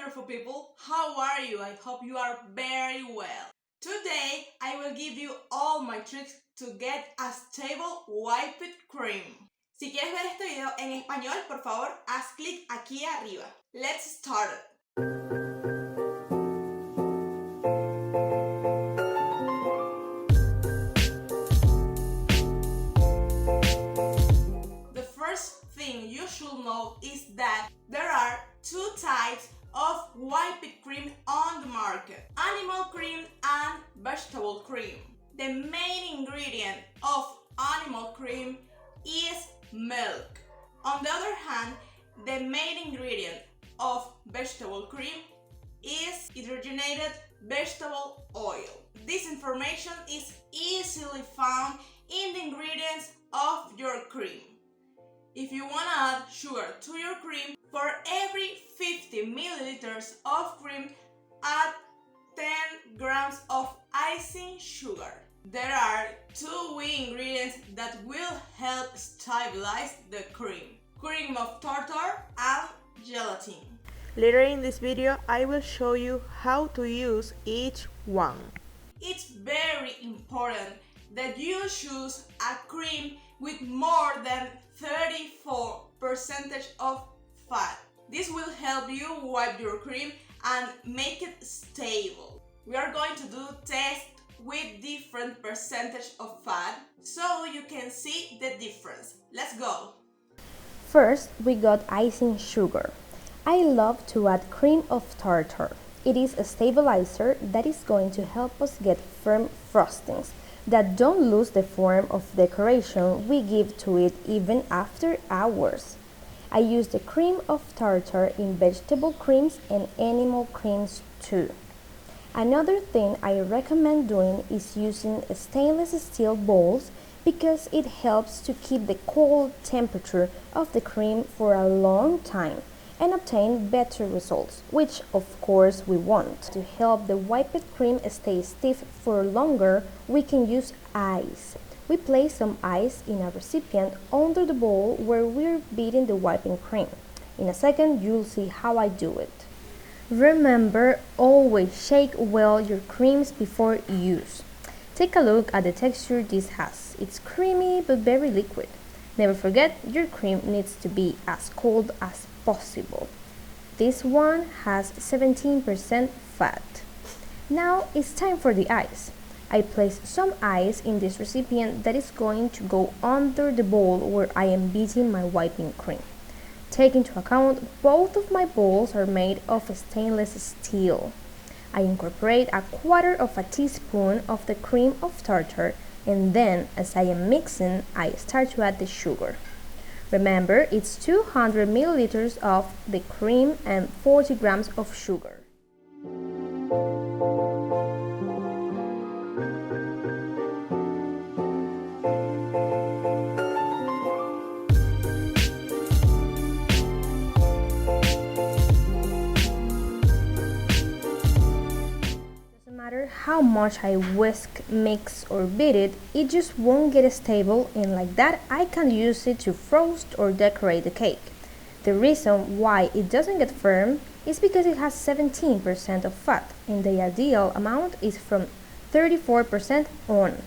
beautiful people, how are you? I hope you are very well. Today I will give you all my tricks to get a stable whipped cream. Si quieres ver este video en español, por favor, haz clic aquí arriba. Let's start it. The first thing you should know is that there are two types of whipped cream on the market: animal cream and vegetable cream. The main ingredient of animal cream is milk. On the other hand, the main ingredient of vegetable cream is hydrogenated vegetable oil. This information is easily found in the ingredients of your cream. If you want to add sugar to your cream, for every 50 milliliters of cream, add 10 grams of icing sugar. There are two ingredients that will help stabilize the cream: cream of tartar and gelatin. Later in this video, I will show you how to use each one. It's very important that you choose a cream with more than 34% of fat. This will help you wipe your cream and make it stable. We are going to do tests with different percentage of fat so you can see the difference. Let's go. First, we got icing sugar. I love to add cream of tartar. It is a stabilizer that is going to help us get firm frostings that don't lose the form of decoration we give to it even after hours. I use the cream of tartar in vegetable creams and animal creams too. Another thing I recommend doing is using stainless steel bowls because it helps to keep the cold temperature of the cream for a long time and obtain better results, which of course we want. To help the whipped cream stay stiff for longer, we can use ice. We place some ice in a recipient under the bowl where we're beating the whipping cream. In a second, you'll see how I do it. Remember, always shake well your creams before use. Take a look at the texture this has. It's creamy but very liquid. Never forget, your cream needs to be as cold as possible. This one has 17% fat. Now it's time for the ice. I place some ice in this recipient that is going to go under the bowl where I am beating my whipping cream. Take into account both of my bowls are made of stainless steel. I incorporate a quarter of a teaspoon of the cream of tartar, and then as I am mixing, I start to add the sugar. Remember, it's 200 milliliters of the cream and 40 grams of sugar. How much I whisk, mix or beat it, it just won't get stable, and like that I can use it to frost or decorate the cake. The reason why it doesn't get firm is because it has 17% of fat and the ideal amount is from 34% on.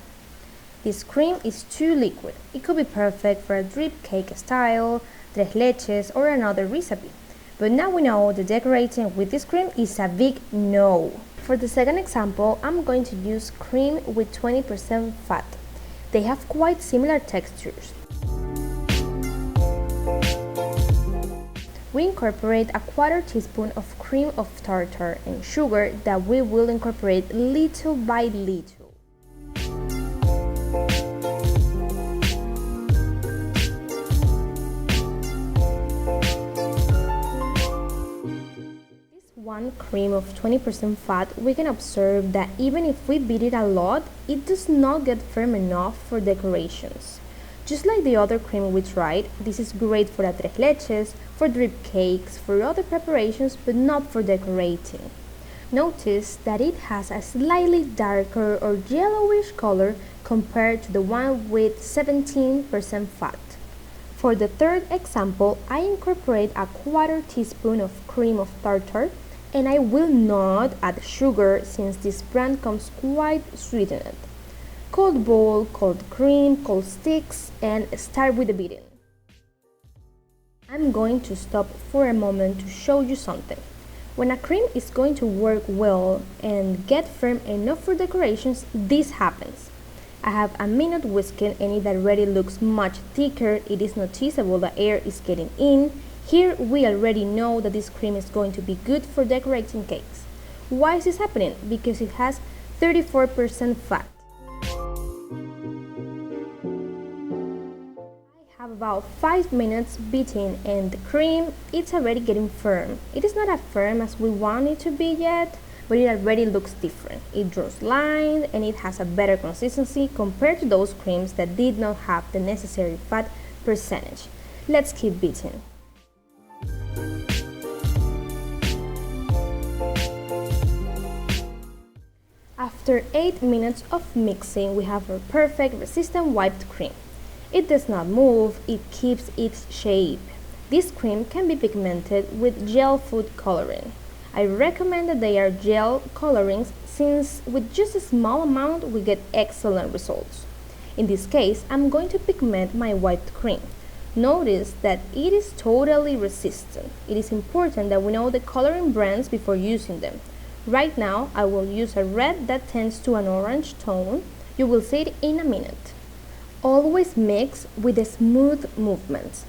This cream is too liquid. It could be perfect for a drip cake style, tres leches or another recipe. But now we know that decorating with this cream is a big no. For the second example, I'm going to use cream with 20% fat. They have quite similar textures. We incorporate a quarter teaspoon of cream of tartar and sugar that we will incorporate little by little. One cream of 20% fat, we can observe that even if we beat it a lot, it does not get firm enough for decorations. Just like the other cream we tried, this is great for the tres leches, for drip cakes, for other preparations, but not for decorating. Notice that it has a slightly darker or yellowish color compared to the one with 17% fat. For the third example, I incorporate a quarter teaspoon of cream of tartar And I will not add sugar since this brand comes quite sweetened. Cold bowl, cold cream, cold sticks, and start with the beating. I'm going to stop for a moment to show you something. When a cream is going to work well and get firm enough for decorations, this happens. I have a minute whisking and it already looks much thicker. It is noticeable that air is getting in. Here we already know that this cream is going to be good for decorating cakes. Why is this happening? Because it has 34% fat. I have about 5 minutes beating and the cream it's already getting firm. It is not as firm as we want it to be yet, but it already looks different. It draws lines and it has a better consistency compared to those creams that did not have the necessary fat percentage. Let's keep beating. After 8 minutes of mixing, we have our perfect resistant whipped cream. It does not move, it keeps its shape. This cream can be pigmented with gel food coloring. I recommend that they are gel colorings since with just a small amount we get excellent results. In this case, I'm going to pigment my whipped cream. Notice that it is totally resistant. It is important that we know the coloring brands before using them. Right now, I will use a red that tends to an orange tone. You will see it in a minute. Always mix with a smooth movement.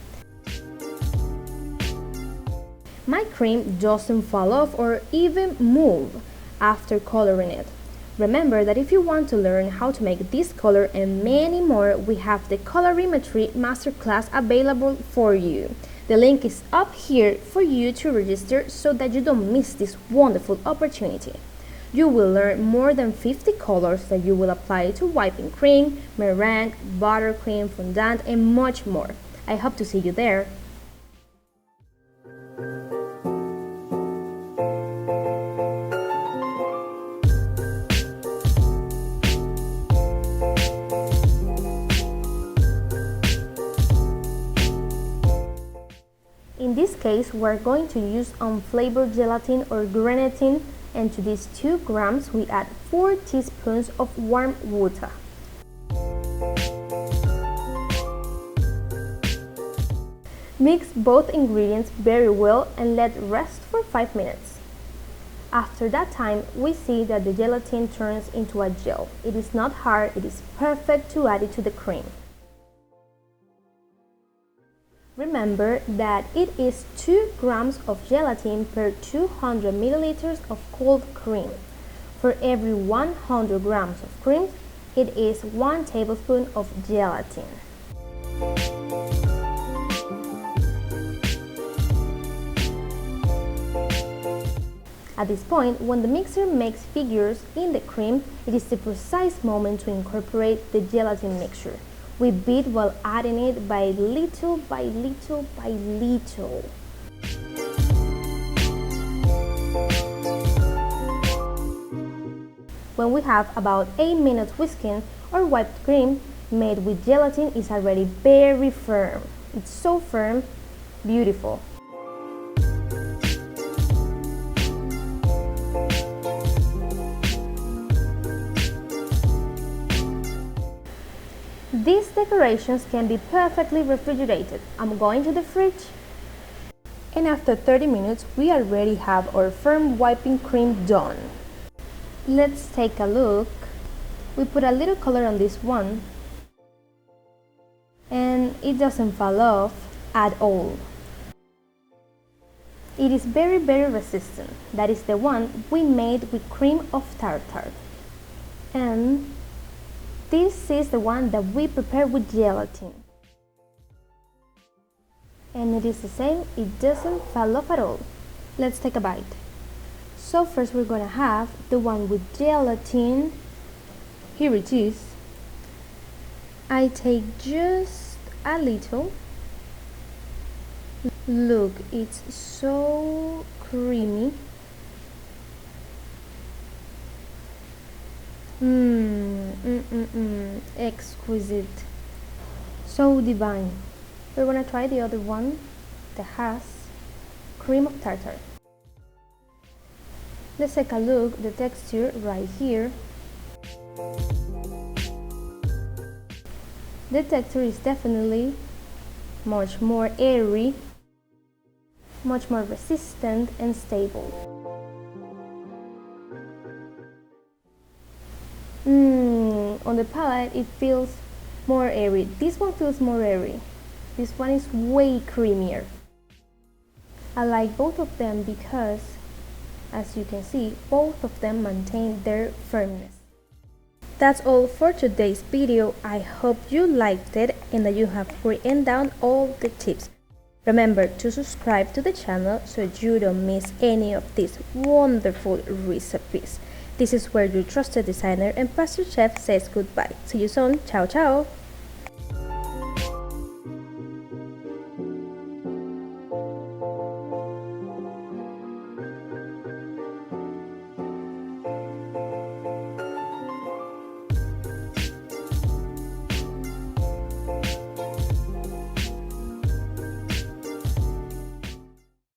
My cream doesn't fall off or even move after coloring it. Remember that if you want to learn how to make this color and many more, we have the colorimetry masterclass available for you. The link is up here for you to register so that you don't miss this wonderful opportunity. You will learn more than 50 colors that you will apply to whipping cream, meringue, buttercream, fondant, and much more. I hope to see you there. In this case, we're going to use unflavored gelatin or grenadine, and to these 2 grams we add 4 teaspoons of warm water. Mix both ingredients very well and let rest for 5 minutes. After that time, we see that the gelatin turns into a gel. It is not hard, it is perfect to add it to the cream. Remember that it is 2 grams of gelatin per 200 milliliters of cold cream. For every 100 grams of cream, it is 1 tablespoon of gelatin. At this point, when the mixer makes figures in the cream, it is the precise moment to incorporate the gelatin mixture. We beat while adding it by little by little by little. When we have about 8 minutes whisking, our whipped cream made with gelatin is already very firm. It's so firm, beautiful. These decorations can be perfectly refrigerated. I'm going to the fridge. And after 30 minutes, we already have our firm whipping cream done. Let's take a look. We put a little color on this one. And it doesn't fall off at all. It is very, very resistant. That is the one we made with cream of tartar. And this is the one that we prepared with gelatin. And it is the same, it doesn't fall off at all. Let's take a bite. So first we're gonna have the one with gelatin. Here it is. I take just a little. Look, it's so creamy. Exquisite. So divine. We're gonna try the other one that has cream of tartar. Let's take a look at the texture right here. The texture is definitely much more airy, much more resistant and stable. On the palate it feels more airy. This one feels more airy. This one is way creamier. I like both of them because, as you can see, both of them maintain their firmness. That's all for today's video. I hope you liked it and that you have written down all the tips. Remember to subscribe to the channel so you don't miss any of these wonderful recipes. This is where your trusted designer and pastry chef says goodbye. See you soon. Ciao, ciao.